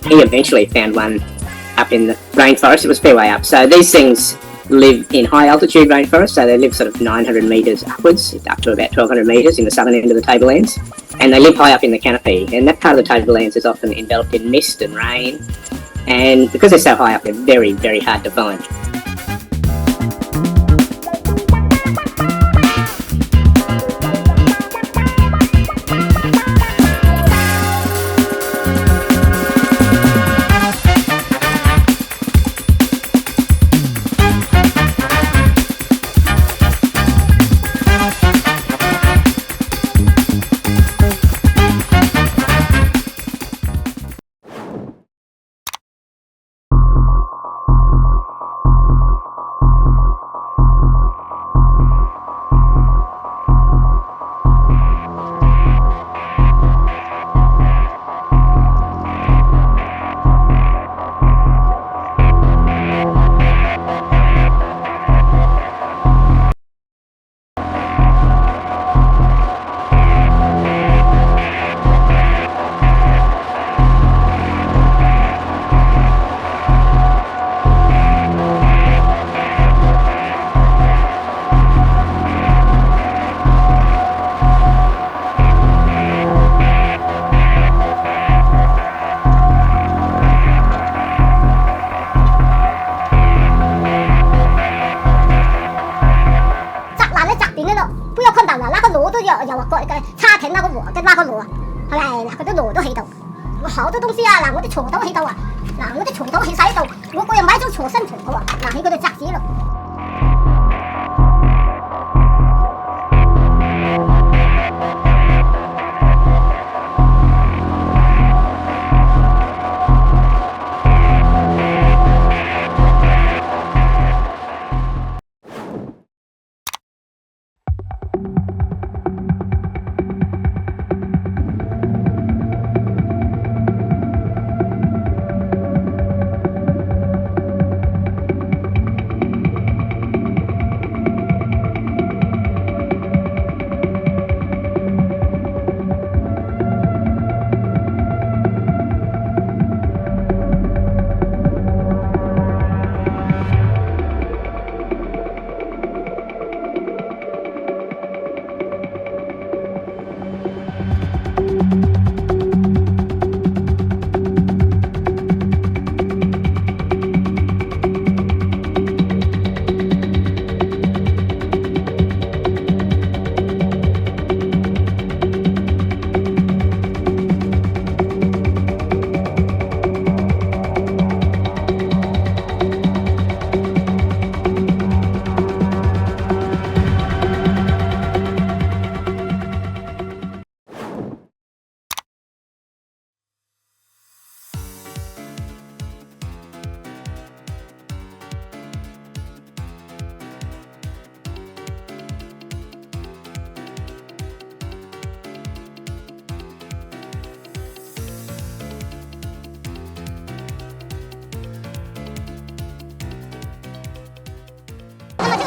he eventually found one up in the rainforest. It was fair way up. So these things live in high altitude rainforest, so they live sort of 900 metres upwards, up to about 1200 metres in the southern end of the tablelands. And they live high up in the canopy, and that part of the tablelands is often enveloped in mist and rain. And because they're so high up, they're very, very hard to find.叉停那個禾嘅拉個箩啊，係咪嗱？嗰啲箩都喺度，好多東西啊！嗱，我啲鋤都喺度啊，嗱，我啲鋤都喺晒度，我又買咗鋤新鋤嘅喎，嗱，喺嗰度摘子咯。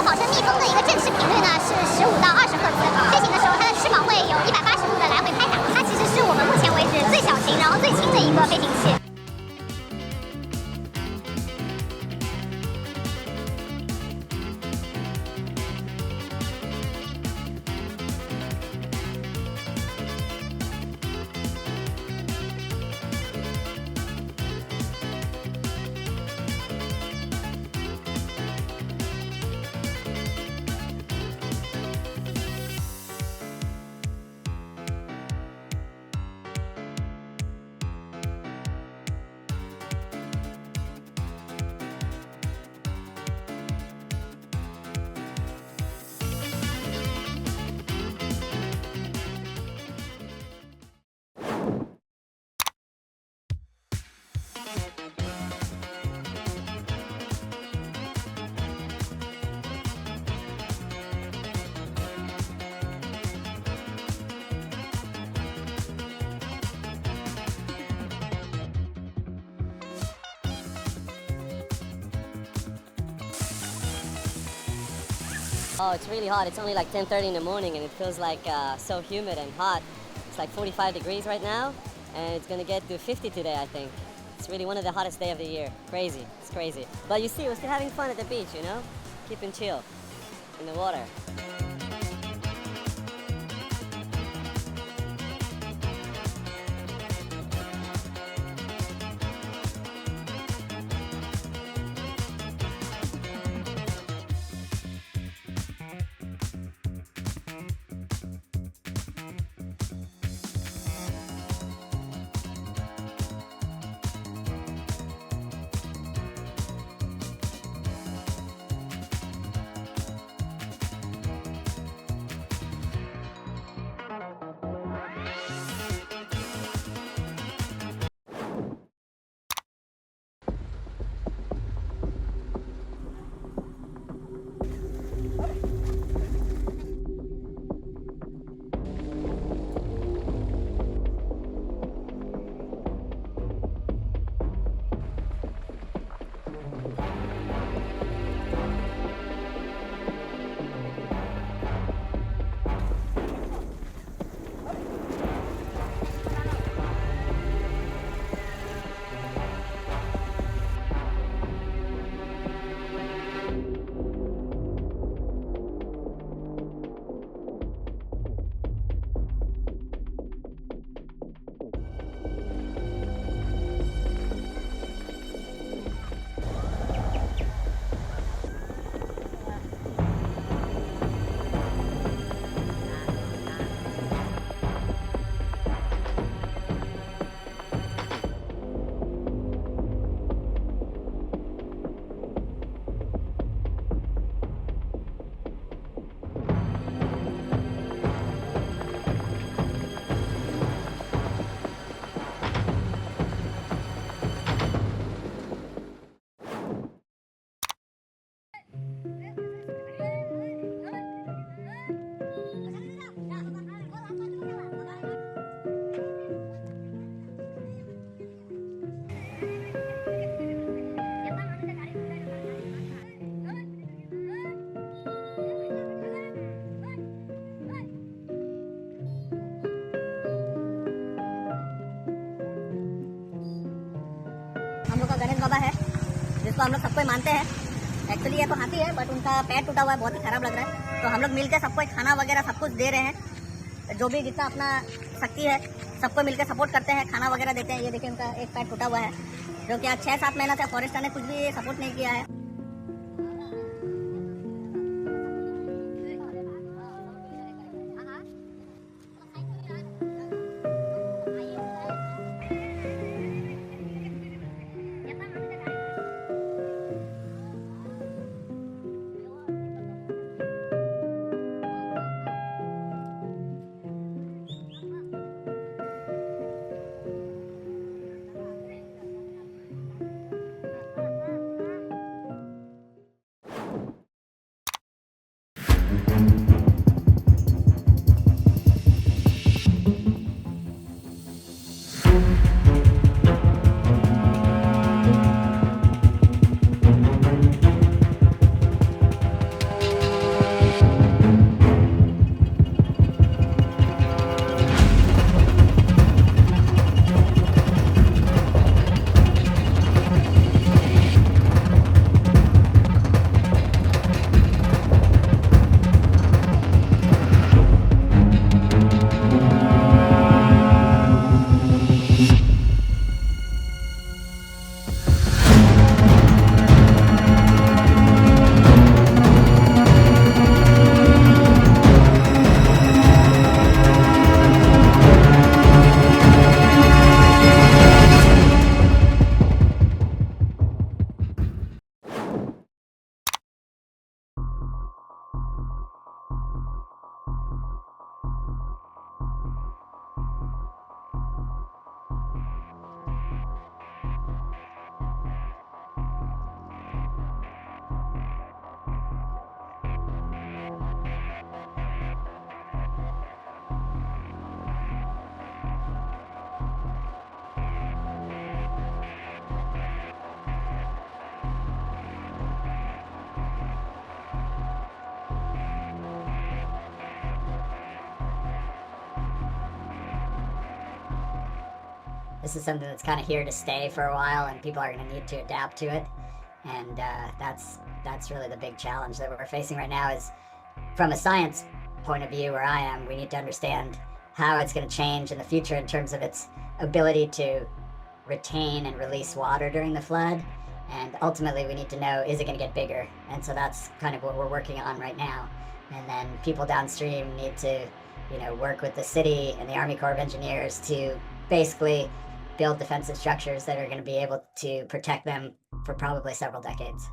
保持密封的一个振翅频率呢是15到20赫兹，飞行的时候它的翅膀会有180度的来回拍打，它其实是我们目前为止最小型然后最轻的一个飞行器。Oh, it's really hot. It's only like 10:30 in the morning and it feels like so humid and hot. It's like 45 degrees right now and it's gonna get to 50 today, I think. It's really one of the hottest days of the year. Crazy. It's crazy. But you see, we're still having fun at the beach, you know? Keeping chill in the water. हम लोग का गणेश बाबा है जिसको हम लोग सबको मानते हैं। एक्चुअली ये तो हाथी है बट उनका पैर टूटा हुआ है, बहुत ही खराब लग रहा है। तो हम लोग मिलकर सबको खाना वगैरह सब कुछ दे रहे हैं, जो भी जितना अपना शक्ति है सबको मिलकर सपोर्ट करते हैं, खाना वगैरह देते हैं। ये देखिए उनका एक पैर टूटा हुआ है, जो कि आज 6-7 महीना से फॉरेस्टर ने कुछ भी सपोर्ट नहीं किया है। this is something that's kind of here to stay for a while, and people are going to need to adapt to it. And that's really the big challenge that we're facing right now. Is from a science point of view, where I am, we need to understand how it's going to change in the future in terms of its ability to retain and release water during the flood. And ultimately, we need to know, is it going to get bigger? And so that's kind of what we're working on right now. And then people downstream need to, work with the city and the Army Corps of Engineers to basically build defensive structures that are going to be able to protect them for probably several decades.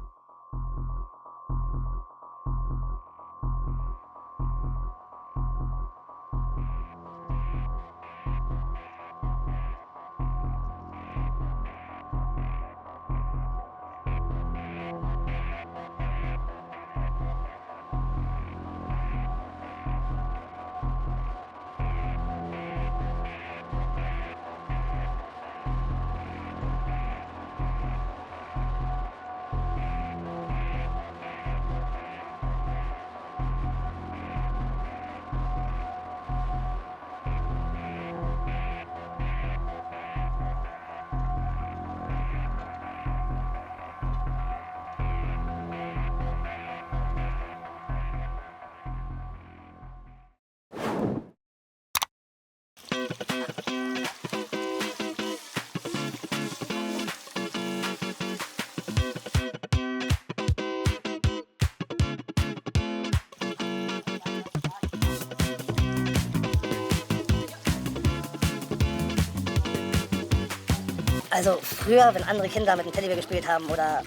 Also früher, wenn andere Kinder mit dem Teddybär gespielt haben oder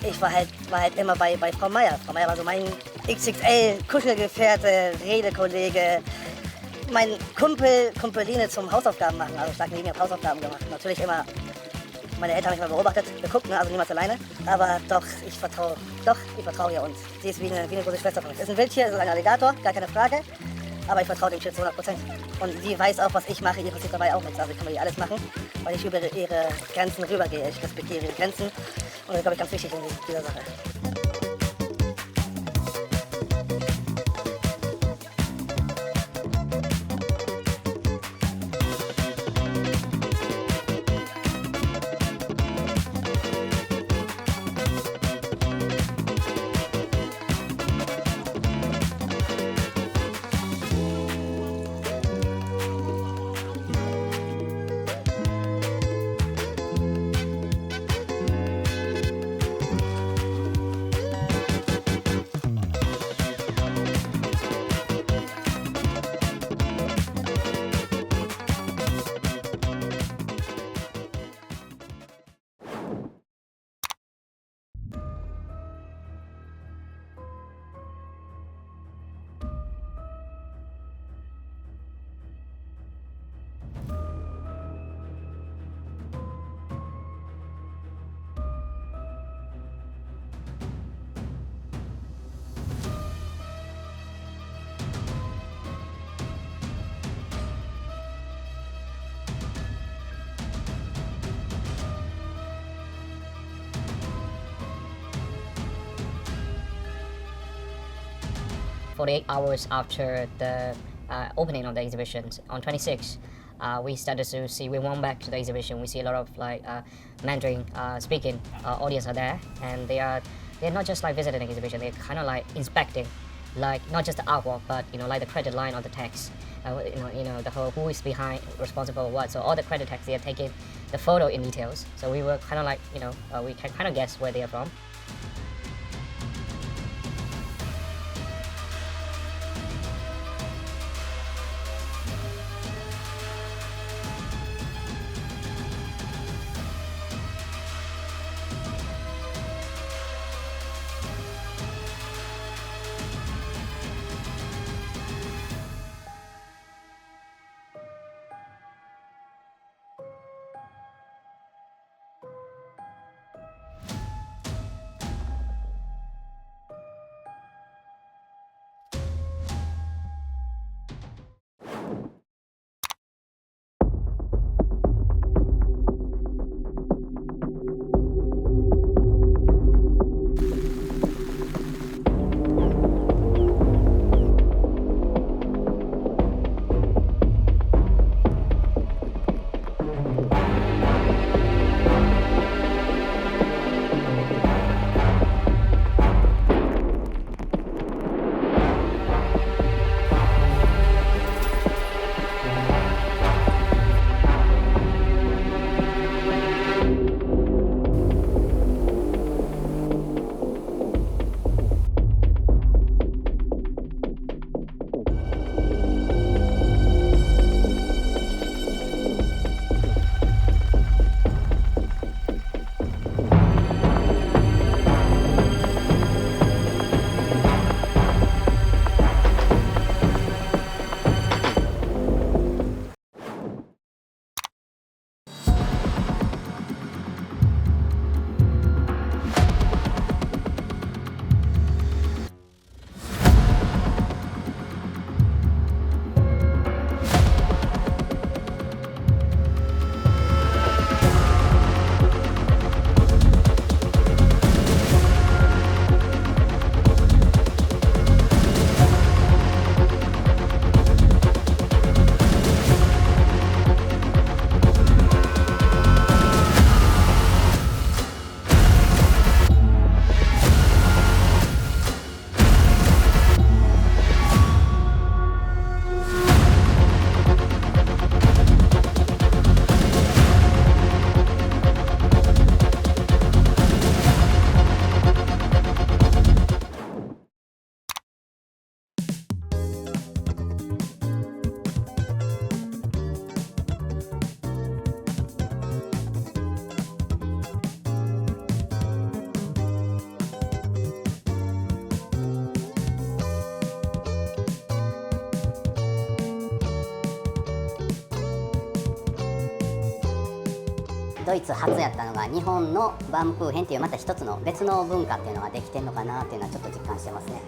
ich war halt immer bei Frau Meier. Frau Meier war so mein XXL-Kuschelgefährte, Redekollege, mein Kumpeline zum Hausaufgaben machen. Also ich lag neben mir, hab Hausaufgaben gemacht. Natürlich immer, meine Eltern haben mich mal beobachtet, geguckt, ne? Also niemals alleine. Aber doch, ich vertraue ihr uns. Sie ist wie eine große Schwester von uns. Ist ein Wildtier, ist ein Alligator, gar keine Frage. Aber ich vertraue dem Tier zu 100%. Und sie weiß auch, was ich mache, ihr passiert dabei auch nichts. Also ich kann bei ihr alles machen, weil ich über ihre Grenzen rübergehe. Ich respektiere ihre Grenzen und das ist, glaube ich, ganz wichtig in dieser Sache. Hours after the opening of the exhibition, on 26, we started to see, we went back to the exhibition, we see a lot of Mandarin speaking audience are there, and they're not just visiting the exhibition, they're kind of inspecting, not just the artwork, but the credit line on the text, the whole who is behind, responsible what. So all the credit text, they are taking the photo in details. So we were kind of we can kind of guess where they are from. ドイツ初やったのが日本のバームクーヘンっていうまた一つの別の文化っていうのができてるのかなっていうのはちょっと実感してますね。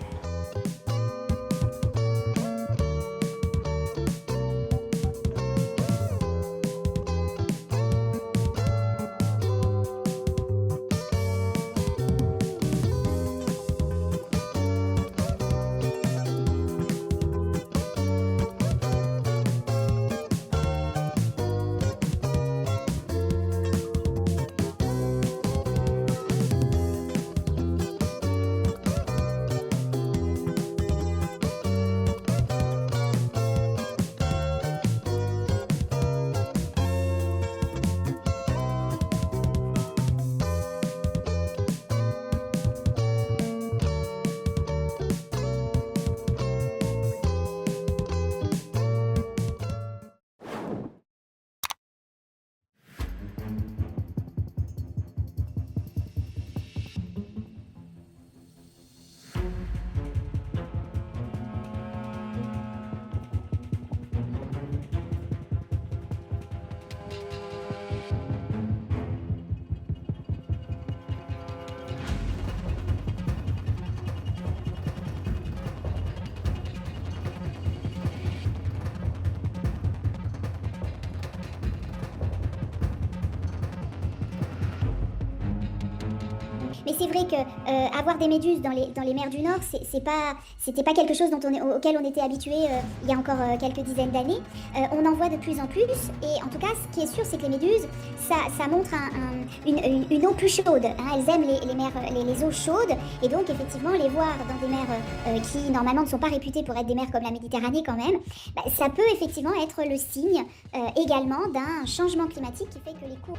Mais c'est vrai que avoir des méduses dans les mers du Nord, c'était pas quelque chose auquel on était habitué il y a encore quelques dizaines d'années. On en voit de plus en plus, et en tout cas, ce qui est sûr, c'est que les méduses, ça montre une eau plus chaude. Hein. Elles aiment les eaux chaudes, et donc effectivement, les voir dans des mers qui normalement ne sont pas réputées pour être des mers comme la Méditerranée quand même, ça peut effectivement être le signe également d'un changement climatique qui fait que les cours...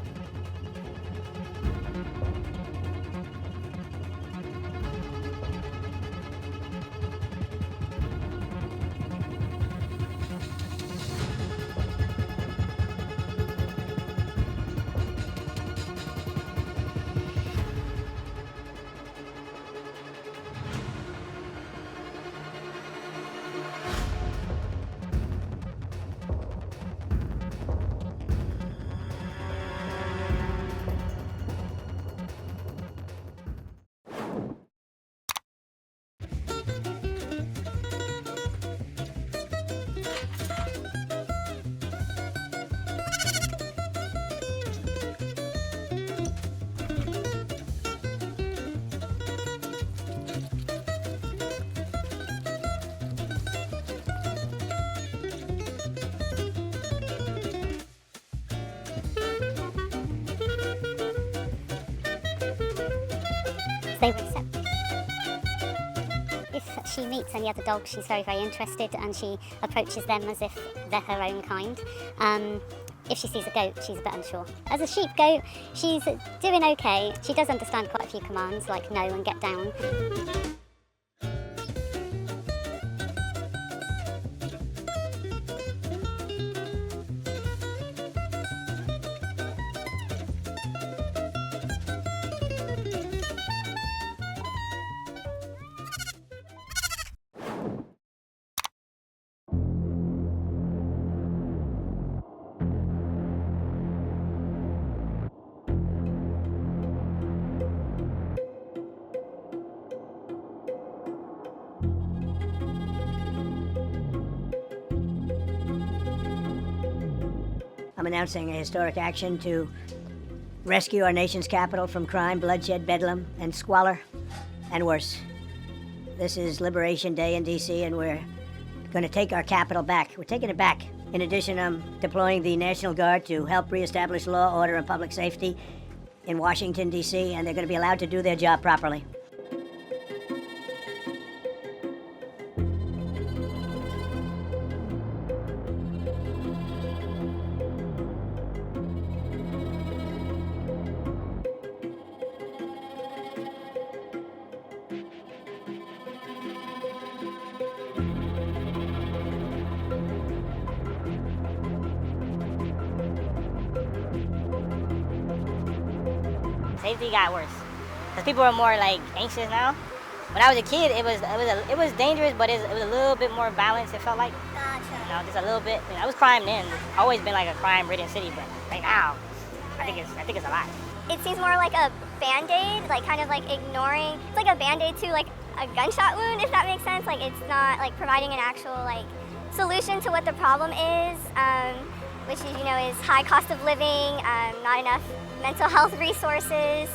They would accept. If she meets any other dogs, she's very, very interested, and she approaches them as if they're her own kind. If she sees a goat, she's a bit unsure. As a sheep goat, she's doing okay. She does understand quite a few commands, like no and get down. I'm announcing a historic action to rescue our nation's capital from crime, bloodshed, bedlam, and squalor, and worse. This is Liberation Day in D.C., and we're going to take our capital back. We're taking it back. In addition, I'm deploying the National Guard to help reestablish law, order, and public safety in Washington, D.C., and they're going to be allowed to do their job properly. Safety got worse because people are more like anxious now. When I was a kid, it was dangerous, but it was a little bit more balanced. It felt like, Gotcha. you know, just a little bit. You know, it was crime then. It's always been like a crime-ridden city, but right now, I think it's a lot. It seems more like a band-aid, like kind of like ignoring. It's like a band-aid to like a gunshot wound, if that makes sense. Like it's not like providing an actual like solution to what the problem is, which is, you know, is high cost of living, not enough mental health resources.